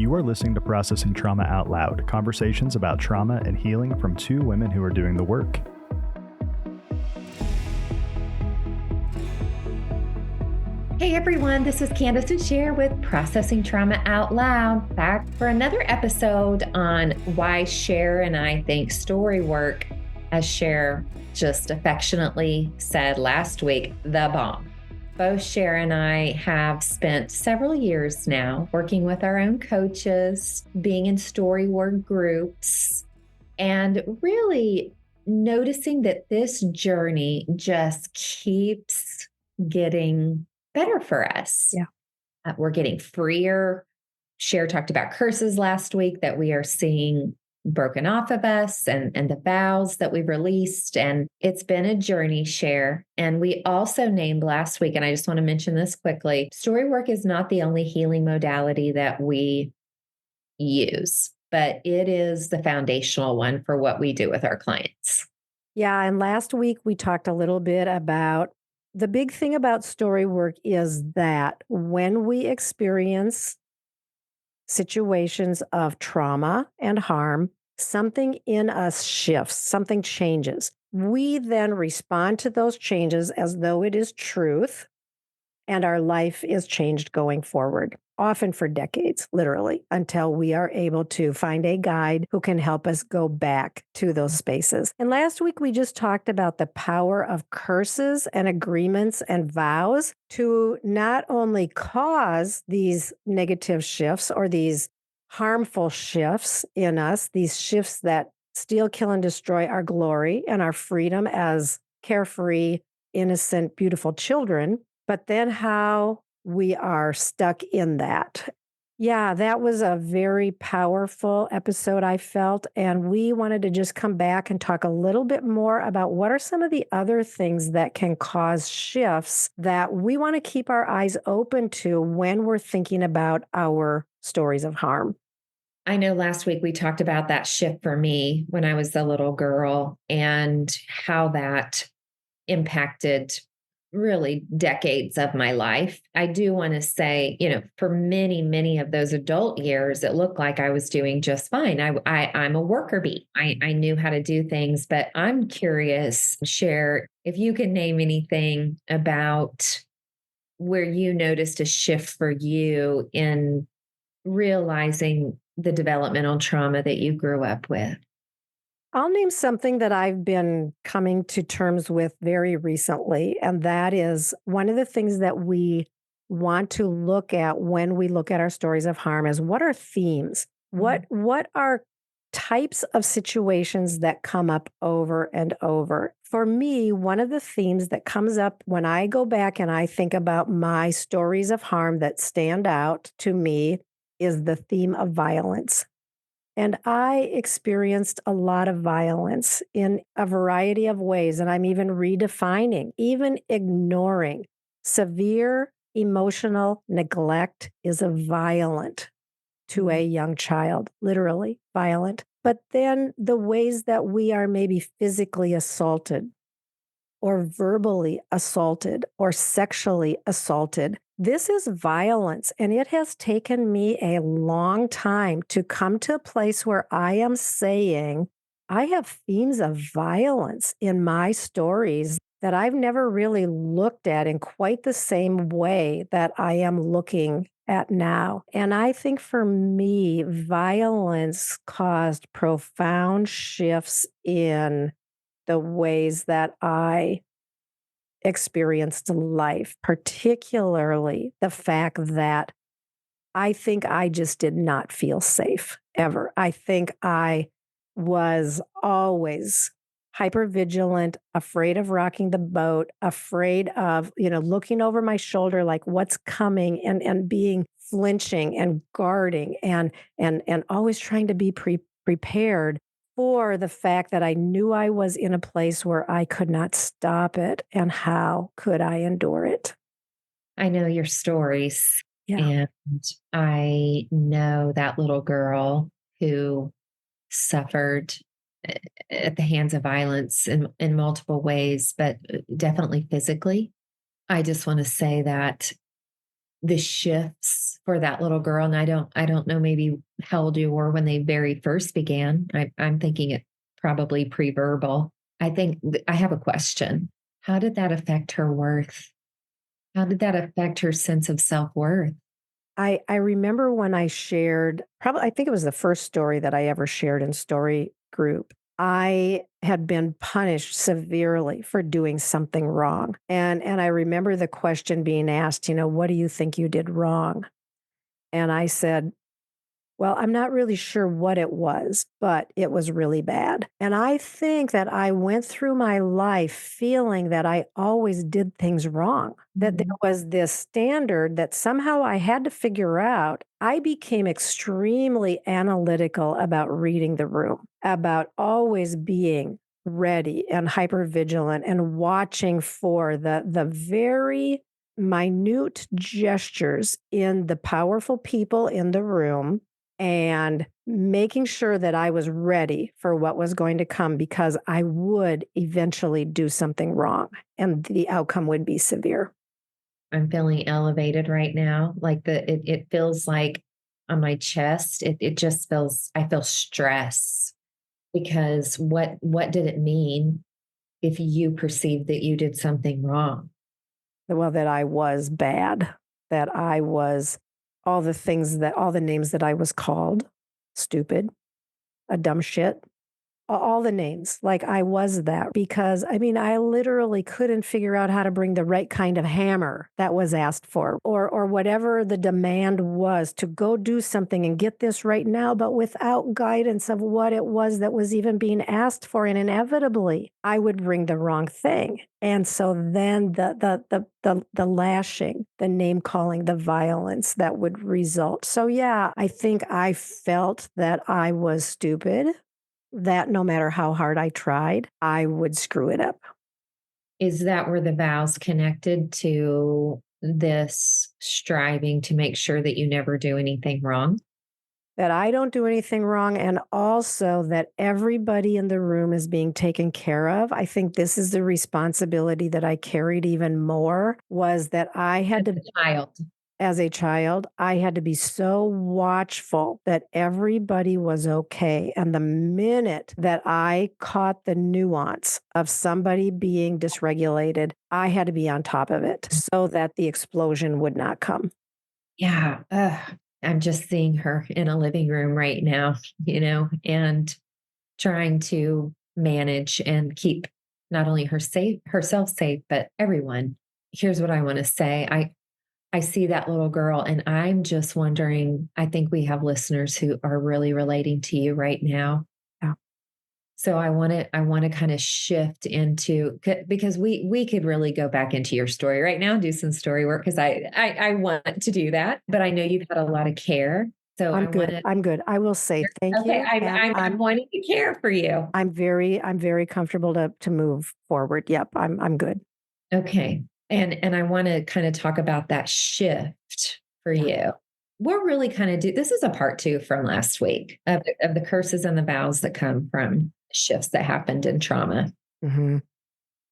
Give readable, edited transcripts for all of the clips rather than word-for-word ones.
You are listening to Processing Trauma Out Loud, conversations about trauma and healing from two women who are doing the work. Hey everyone, this is Kandace and Sher with Processing Trauma Out Loud, back for another episode on why Sher and I think story work, as Sher just affectionately said last week, the bomb. Both Sher and I have spent several years now working with our own coaches, being in story work groups, and really noticing that this journey just keeps getting better for us. Yeah. We're getting freer. Sher talked about curses last week that we are seeing broken off of us and the vows that we've released. And it's been a journey, Sher. And we also named last week, and I just want to mention this quickly, story work is not the only healing modality that we use, but it is the foundational one for what we do with our clients. Yeah. And last week we talked a little bit about the big thing about story work is that when we experience situations of trauma and harm, something in us shifts, something changes. We then respond to those changes as though it is truth, and our life is changed going forward, often for decades, literally, until we are able to find a guide who can help us go back to those spaces. And last week, we just talked about the power of curses and agreements and vows to not only cause these negative shifts or these harmful shifts in us, these shifts that steal, kill, and destroy our glory and our freedom as carefree, innocent, beautiful children, but then how we are stuck in that. Yeah, that was a very powerful episode, I felt. And we wanted to just come back and talk a little bit more about what are some of the other things that can cause shifts that we want to keep our eyes open to when we're thinking about our stories of harm. I know last week we talked about that shift for me when I was a little girl and how that impacted really decades of my life. I do want to say, for many, many of those adult years, it looked like I was doing just fine. I'm a worker bee. I knew how to do things, but I'm curious, Sher, if you can name anything about where you noticed a shift for you in realizing the developmental trauma that you grew up with. I'll name something that I've been coming to terms with very recently, and that is one of the things that we want to look at when we look at our stories of harm is what are themes? What are types of situations that come up over and over? For me, one of the themes that comes up when I go back and I think about my stories of harm that stand out to me is the theme of violence. And I experienced a lot of violence in a variety of ways. And I'm even redefining, even ignoring. Severe emotional neglect is violent to a young child, literally violent. But then the ways that we are maybe physically assaulted or verbally assaulted or sexually assaulted. This is violence, and it has taken me a long time to come to a place where I am saying, I have themes of violence in my stories that I've never really looked at in quite the same way that I am looking at now. And I think for me, violence caused profound shifts in the ways that I experienced life, particularly the fact that I think I just did not feel safe ever. I think I was always hypervigilant, afraid of rocking the boat, afraid of, looking over my shoulder like what's coming and being flinching and guarding and always trying to be prepared for the fact that I knew I was in a place where I could not stop it. And how could I endure it? I know your stories. Yeah. And I know that little girl who suffered at the hands of violence in multiple ways, but definitely physically. I just want to say that the shifts for that little girl. And I don't know maybe how old you were when they very first began. I'm thinking it probably pre-verbal. I have a question. How did that affect her worth? How did that affect her sense of self-worth? I remember when I shared, probably, I think it was the first story that I ever shared in story group. I had been punished severely for doing something wrong. And I remember the question being asked, what do you think you did wrong? And I said, well, I'm not really sure what it was, but it was really bad. And I think that I went through my life feeling that I always did things wrong, that there Mhm. was this standard that somehow I had to figure out. I became extremely analytical about reading the room, about always being ready and hyper vigilant and watching for the very minute gestures in the powerful people in the room and making sure that I was ready for what was going to come because I would eventually do something wrong and the outcome would be severe. I'm feeling elevated right now. Like it feels like on my chest, it just feels, I feel stress because what did it mean if you perceived that you did something wrong? Well, that I was bad, that I was all the names that I was called stupid, a dumb shit, all the names, like, I was that because, I mean, I literally couldn't figure out how to bring the right kind of hammer that was asked for or whatever the demand was to go do something and get this right now, but without guidance of what it was that was even being asked for, and inevitably, I would bring the wrong thing. And so then the lashing, the name calling, the violence that would result. So, yeah, I think I felt that I was stupid, that no matter how hard I tried, I would screw it up. Is that where the vows connected to this striving to make sure that you never do anything wrong? That I don't do anything wrong, and also that everybody in the room is being taken care of. I think this is the responsibility that I carried even more, was that I As had to, a child. as a child, I had to be so watchful that everybody was okay. And the minute that I caught the nuance of somebody being dysregulated, I had to be on top of it so that the explosion would not come. Yeah. I'm just seeing her in a living room right now, and trying to manage and keep not only herself safe, but everyone. Here's what I want to say. I see that little girl and I'm just wondering, I think we have listeners who are really relating to you right now. Yeah. So I want to kind of shift into because we could really go back into your story right now, do some story work because I want to do that, but I know you've had a lot of care. So I'm I want good. to I'm good. I will say thank okay, you, and I'm wanting to care for you. I'm very comfortable to move forward. Yep, I'm good. Okay. And I want to kind of talk about that shift for Yeah. you. We're really kind of this is a part two from last week of the curses and the vows that come from shifts that happened in trauma. Mhm.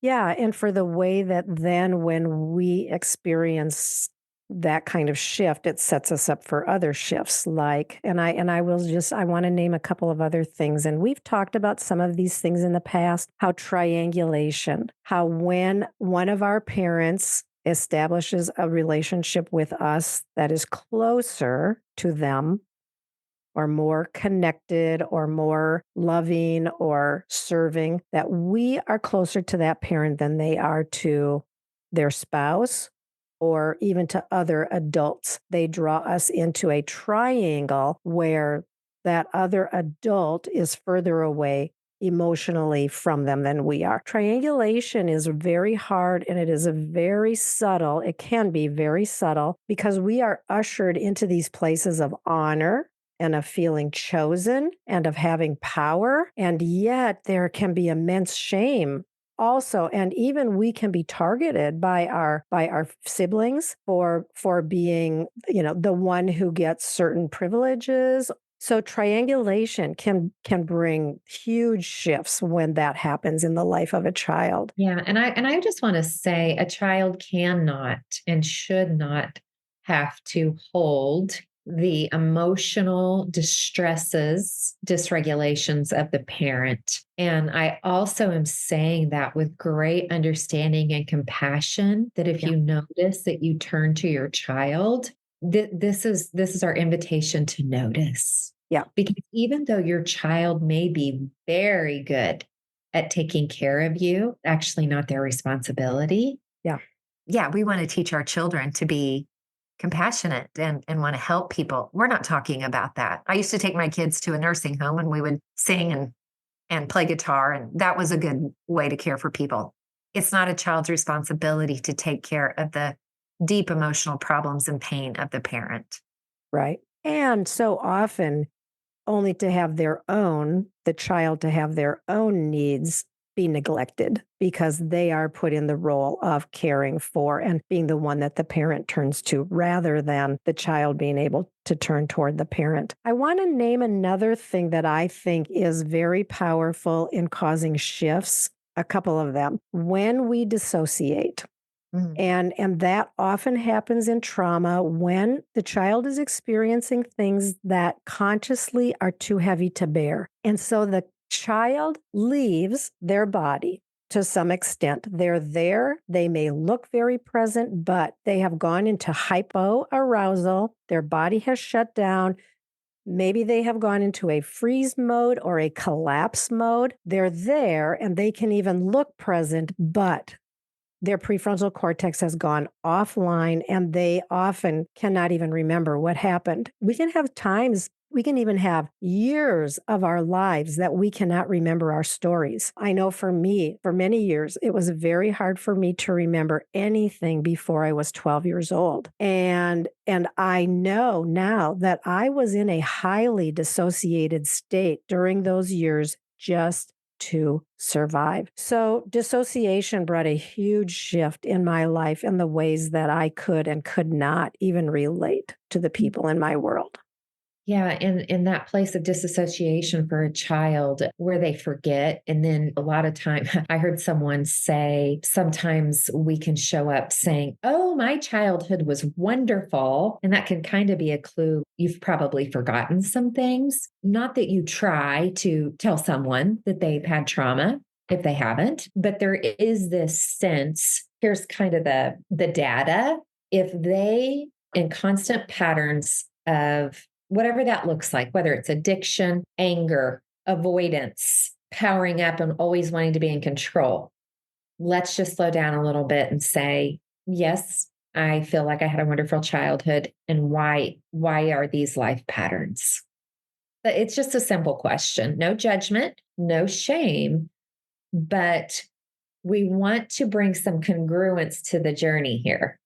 Yeah, and for the way that then when we experience that kind of shift, it sets us up for other shifts like and I will just I want to name a couple of other things, and we've talked about some of these things in the past, how triangulation, how when one of our parents establishes a relationship with us that is closer to them or more connected or more loving or serving, that we are closer to that parent than they are to their spouse or even to other adults. They draw us into a triangle where that other adult is further away emotionally from them than we are. Triangulation is very hard and it is a very subtle, it can be very subtle because we are ushered into these places of honor and of feeling chosen and of having power. And yet there can be immense shame also, and even we can be targeted by our siblings for being, the one who gets certain privileges. So triangulation can bring huge shifts when that happens in the life of a child. Yeah, and I just want to say a child cannot and should not have to hold the emotional distresses, dysregulations of the parent. And I also am saying that with great understanding and compassion that if Yeah. you notice that you turn to your child, this is our invitation to notice. Yeah. Because even though your child may be very good at taking care of you, actually not their responsibility. Yeah. Yeah, we want to teach our children to be compassionate and want to help people. We're not talking about that. I used to take my kids to a nursing home and we would sing and play guitar, and that was a good way to care for people. It's not a child's responsibility to take care of the deep emotional problems and pain of the parent. Right. And so often, only to have the child to have their own needs be neglected because they are put in the role of caring for and being the one that the parent turns to rather than the child being able to turn toward the parent. I want to name another thing that I think is very powerful in causing shifts, a couple of them. When we dissociate, and that often happens in trauma when the child is experiencing things that consciously are too heavy to bear. And so the child leaves their body to some extent. They're there. They may look very present, but they have gone into hypoarousal. Their body has shut down. Maybe they have gone into a freeze mode or a collapse mode. They're there and they can even look present, but their prefrontal cortex has gone offline and they often cannot even remember what happened. We can have times, we can even have years of our lives that we cannot remember our stories. I know for me, for many years, it was very hard for me to remember anything before I was 12 years old. And I know now that I was in a highly dissociated state during those years just to survive. So dissociation brought a huge shift in my life in the ways that I could and could not even relate to the people in my world. Yeah, in that place of disassociation for a child where they forget. And then a lot of time, I heard someone say, sometimes we can show up saying, oh, my childhood was wonderful. And that can kind of be a clue. You've probably forgotten some things. Not that you try to tell someone that they've had trauma if they haven't, but there is this sense, here's kind of the data. If they in constant patterns of whatever that looks like, whether it's addiction, anger, avoidance, powering up and always wanting to be in control. Let's just slow down a little bit and say, yes, I feel like I had a wonderful childhood. And why are these life patterns? But it's just a simple question. No judgment, no shame, but we want to bring some congruence to the journey here.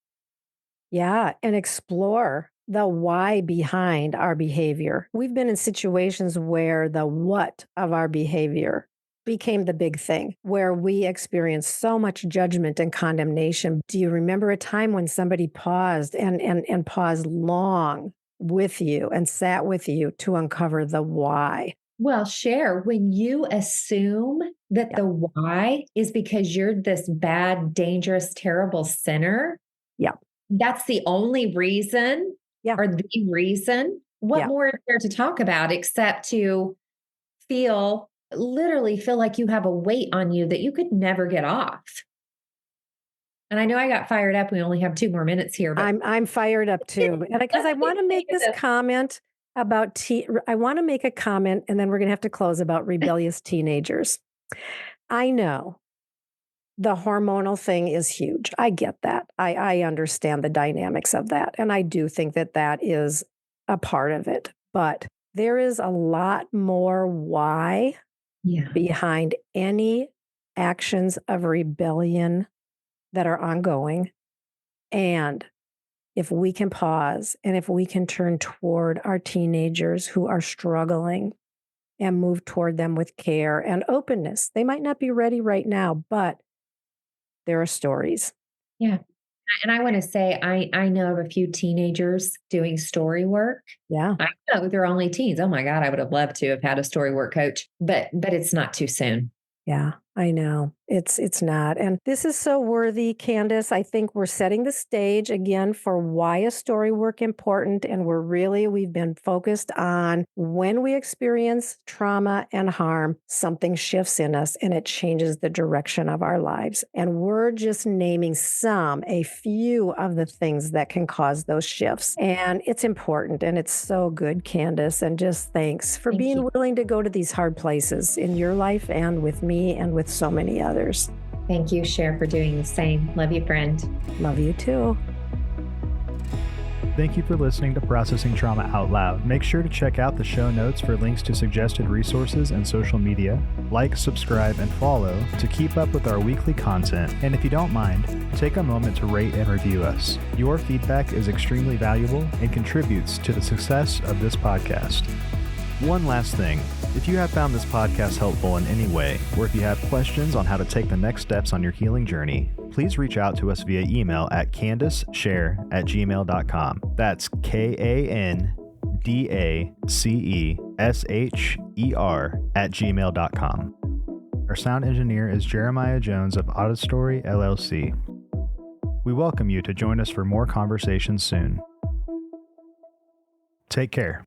Yeah, and explore the why behind our behavior. We've been in situations where the what of our behavior became the big thing, where we experienced so much judgment and condemnation. Do you remember a time when somebody paused and paused long with you and sat with you to uncover the why? Well, Cher, when you assume that Yeah. the why is because you're this bad, dangerous, terrible sinner, Yeah. that's the only reason Yeah. or the reason. What Yeah. more is there to talk about except to literally feel like you have a weight on you that you could never get off? And I know I got fired up. We only have 2 more minutes here, but I'm fired up too. And because I want to make this comment about I want to make a comment and then we're going to have to close about rebellious teenagers. I know the hormonal thing is huge. I get that. I understand the dynamics of that. And I do think that that is a part of it. But there is a lot more why yeah. behind any actions of rebellion that are ongoing. And if we can pause and if we can turn toward our teenagers who are struggling and move toward them with care and openness, they might not be ready right now, but there are stories. Yeah. And I want to say, I know of a few teenagers doing story work. Yeah. I know they're only teens. Oh my God, I would have loved to have had a story work coach, but it's not too soon. Yeah, I know. It's not. And this is so worthy, Kandace. I think we're setting the stage again for why is story work important. And we've been focused on when we experience trauma and harm, something shifts in us and it changes the direction of our lives. And we're just naming a few of the things that can cause those shifts. And it's important and it's so good, Kandace. And just thanks for being willing to go to these hard places in your life and with me and with so many others. Thank you, Sher, for doing the same. Love you, friend. Love you too. Thank you for listening to Processing Trauma Out Loud. Make sure to check out the show notes for links to suggested resources and social media. Like, subscribe, and follow to keep up with our weekly content. And if you don't mind, take a moment to rate and review us. Your feedback is extremely valuable and contributes to the success of this podcast. One last thing. If you have found this podcast helpful in any way, or if you have questions on how to take the next steps on your healing journey, please reach out to us via email at KandaceSher@gmail.com. That's KandaceSher@gmail.com. Our sound engineer is Jeremiah Jones of Auditory LLC. We welcome you to join us for more conversations soon. Take care.